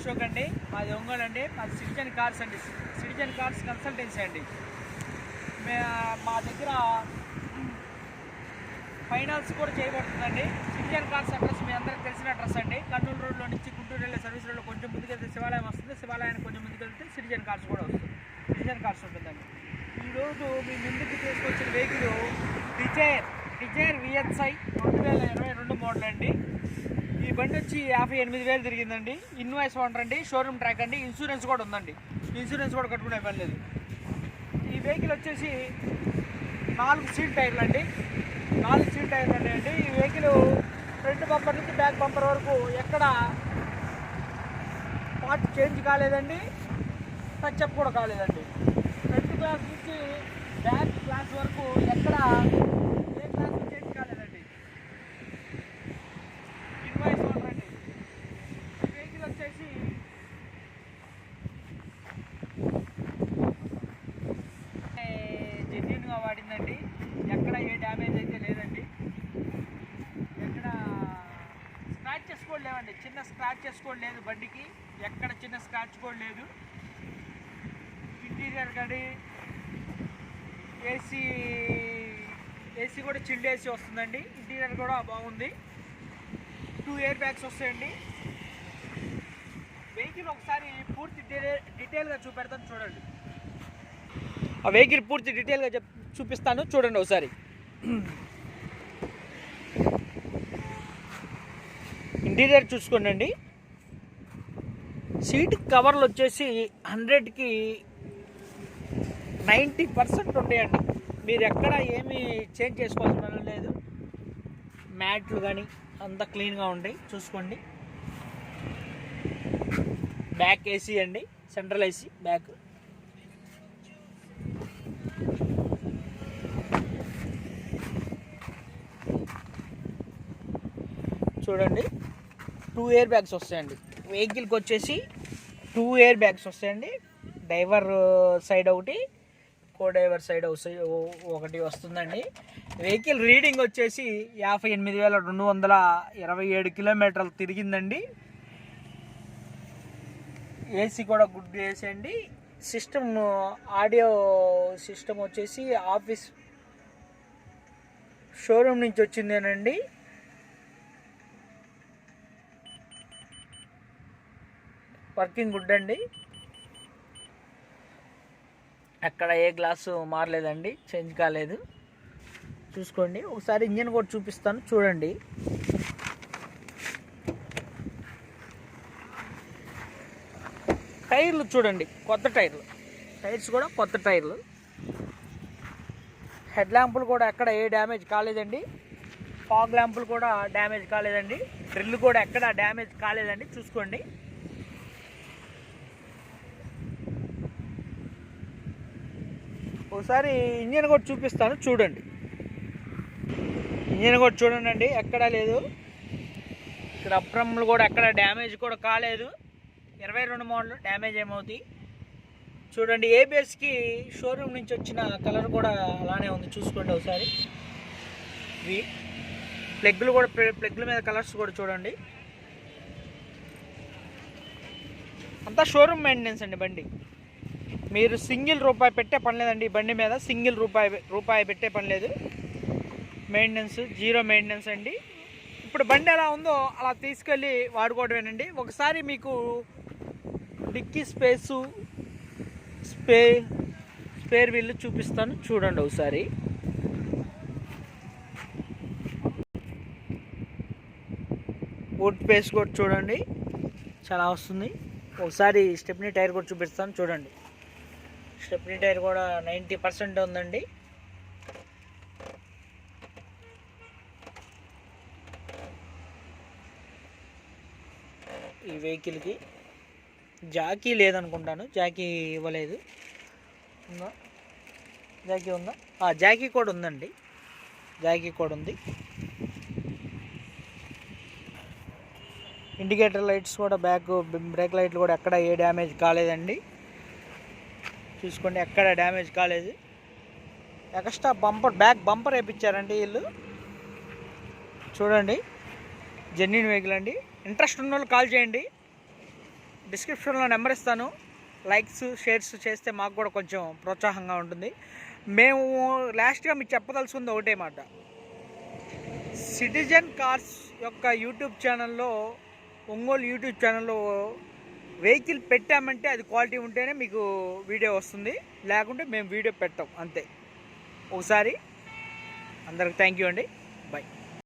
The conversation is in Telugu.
అశోక్ అండి, మాది ఒంగోలు అండి. మాది సిటిజన్ కార్స్ అండి, సిటిజన్ కార్స్ కన్సల్టెన్సీ అండి. మా దగ్గర ఫైనాన్స్ కూడా చేయబడుతుందండి. సిటిజన్ కార్స్ అడ్రస్ మీ అందరికి తెలిసిన అడ్రస్ అండి. కర్నూలు రోడ్లో నుంచి గుంటూరు వెళ్ళే సర్వీస్ రోడ్లో కొంచెం ముందుకెళ్తే శివాలయం వస్తుంది, శివాలయానికి కొంచెం ముందుకెళ్తే సిటిజన్ కార్స్ కూడా వస్తుంది, సిటిజన్ కార్స్ ఉంటుందండి. ఈరోజు మీ ముందుకు తీసుకొచ్చిన వెహికల్ డిజైర్ VXi 2022 మోడల్ అండి. ఈ బండి వచ్చి 58,000 తిరిగిందండి. ఇన్వాయిస్ ఓనర్ అండి, షోరూమ్ ట్రాక్ అండి, ఇన్సూరెన్స్ కూడా ఉందండి. ఇన్సూరెన్స్ కూడా కట్టుకునే పని లేదు. ఈ వెహికల్ వచ్చేసి 4 సీట్ టైర్లు అండి, 4 సీట్ టైర్లు అండి. ఈ వెహికల్ ఫ్రంట్ బంపర్ నుంచి బ్యాక్ బంపర్ వరకు ఎక్కడ పార్ట్ చేంజ్ కాలేదండి, టచ్అప్ కూడా కాలేదండి. ఫ్రంట్ గ్లాస్ నుంచి బ్యాక్ గ్లాస్ వరకు ఎక్కడ ఏ గ్లాస్ చేంజ్ కాలేదండి. ఇన్వాయిస్ ఓనర్ అండి. ఈ వెహికల్ వచ్చేసి జెన్యూన్గా వాడిందండి. ఎక్కడ ఏ డ్యామేజ్ అయితే లేదండి, ఎక్కడ స్క్రాచెస్ కూడా లేవండి. చిన్న స్క్రాచెస్ కూడా లేదు బండికి, ఎక్కడ చిన్న స్క్రాచ్ కూడా లేదు. ఇంటీరియర్ కానీ ఏసీ కూడా చిల్డ్ ఏసీ వస్తుందండి. ఇంటీరియర్ కూడా బాగుంది. 2 ఎయిర్ బ్యాగ్స్ వస్తాయండి. వెహికల్ ఒకసారి పూర్తి డీటెయిల్గా చూపెడతాను చూడండి. ఆ వెహికల్ పూర్తి డీటెయిల్గా చూపిస్తాను చూడండి ఒకసారి. ఇంటీరియర్ చూసుకోండి. సీట్ కవర్లు వచ్చేసి 100కి 90% ఉంటాయండి. మీరు ఎక్కడ ఏమీ చేంజ్ చేసుకోవాల్సిన పని లేదు. మ్యాట్లు కానీ అంతా క్లీన్గా ఉంటాయి చూసుకోండి. బ్యాక్ ఏసీ అండి, సెంట్రల్ ఏసీ బ్యాక్. చూడండి 2 ఎయిర్ బ్యాగ్స్ వస్తాయండి. వెహికల్కి వచ్చేసి 2 ఎయిర్ బ్యాగ్స్ వస్తాయండి. డ్రైవర్ సైడ్ ఒకటి, కో డ్రైవర్ సైడ్ ఒకటి వస్తుందండి. వెహికల్ రీడింగ్ వచ్చేసి 58,227 కిలోమీటర్లు తిరిగిందండి. ఏసీ కూడా గుడ్ ఏసీ అండి. సిస్టమ్ ఆడియో సిస్టమ్ వచ్చేసి ఆఫీస్ షోరూమ్ నుంచి వచ్చిందేనండి. వర్కింగ్ గుడ్ అండి, అక్కడ ఏ గ్లాసు మారలేదండి, చేంజ్ కాలేదు. చూసుకోండి ఒకసారి. ఇంజన్ కూడా చూపిస్తాను చూడండి. టైర్లు చూడండి, కొత్త టైర్స్ కూడా కొత్త టైర్లు. హెడ్ ల్యాంపులు కూడా ఎక్కడ ఏ డ్యామేజ్ కాలేదండి. ఫాగ్ ల్యాంపులు కూడా డ్యామేజ్ కాలేదండి. డ్రిల్ కూడా ఎక్కడ డ్యామేజ్ కాలేదండి. చూసుకోండి. ఒకసారి ఇంజన్ కూడా చూపిస్తాను చూడండి. ఇంజన్ కూడా చూడండి, ఎక్కడా లేదు. ఇక్కడ అప్రమ్లు కూడా ఎక్కడ డ్యామేజ్ కూడా కాలేదు. 22 మోడల్ డ్యామేజ్ ఏమవుతాయి చూడండి. ఏబిఎస్కి షోరూమ్ నుంచి వచ్చిన కలర్ కూడా అలానే ఉంది చూసుకోండి ఒకసారి. ప్లగ్లు కూడా, ప్లగ్ల మీద కలర్స్ కూడా చూడండి. అంతా షోరూమ్ మెయింటెనెన్స్ అండి బండి. మీరు సింగిల్ రూపాయి పెట్టే పని లేదండి. బండి మీద సింగిల్ రూపాయి పెట్టే పని లేదు. మెయింటెనెన్స్ జీరో మెయింటెనెన్స్ అండి. ఇప్పుడు బండి ఎలా ఉందో అలా తీసుకెళ్ళి వాడుకోవడమేనండి. ఒకసారి మీకు డిక్కీ స్పేర్ వీల్ చూపిస్తాను చూడండి ఒకసారి. బూట్ స్పేస్ కూడా చూడండి చాలా వస్తుంది. ఒకసారి స్టెప్నీ టైర్ కూడా చూపిస్తాను చూడండి. స్టెప్నీ టైర్ కూడా 90% ఉందండి. ఈ వెహికల్కి జాకీ లేదనుకుంటాను, జాకీ ఇవ్వలేదు. ఉందా జాకీ? ఉందా? జాకీ కూడా ఉందండి, జాకీ కూడా ఉంది. ఇండికేటర్ లైట్స్ కూడా, బ్రేక్ లైట్లు కూడా ఎక్కడ ఏ డ్యామేజ్ కాలేదండి. చూసుకోండి, ఎక్కడ డ్యామేజ్ కాలేదు. ఎక్స్ట్రా బ్యాక్ బంపర్ వేయించారండి వీళ్ళు. చూడండి, జెన్యూన్ వెహికల్ అండి. ఇంట్రెస్ట్ ఉన్న వాళ్ళు కాల్ చేయండి. డిస్క్రిప్షన్లో నెంబర్ ఇస్తాను. లైక్స్ షేర్స్ చేస్తే మాకు కూడా కొంచెం ప్రోత్సాహంగా ఉంటుంది. మేము లాస్ట్గా మీకు చెప్పదలుచుకుంది ఒకటే మాట, సిటిజన్ కార్స్ యొక్క యూట్యూబ్ ఛానల్లో, ఒంగోలు యూట్యూబ్ ఛానల్లో వెహికల్ పెట్టామంటే అది క్వాలిటీ ఉంటేనే మీకు వీడియో వస్తుంది, లేకుంటే మేము వీడియో పెట్టాం అంతే. ఒకసారి అందరికి థ్యాంక్ యూ అండి. బాయ్.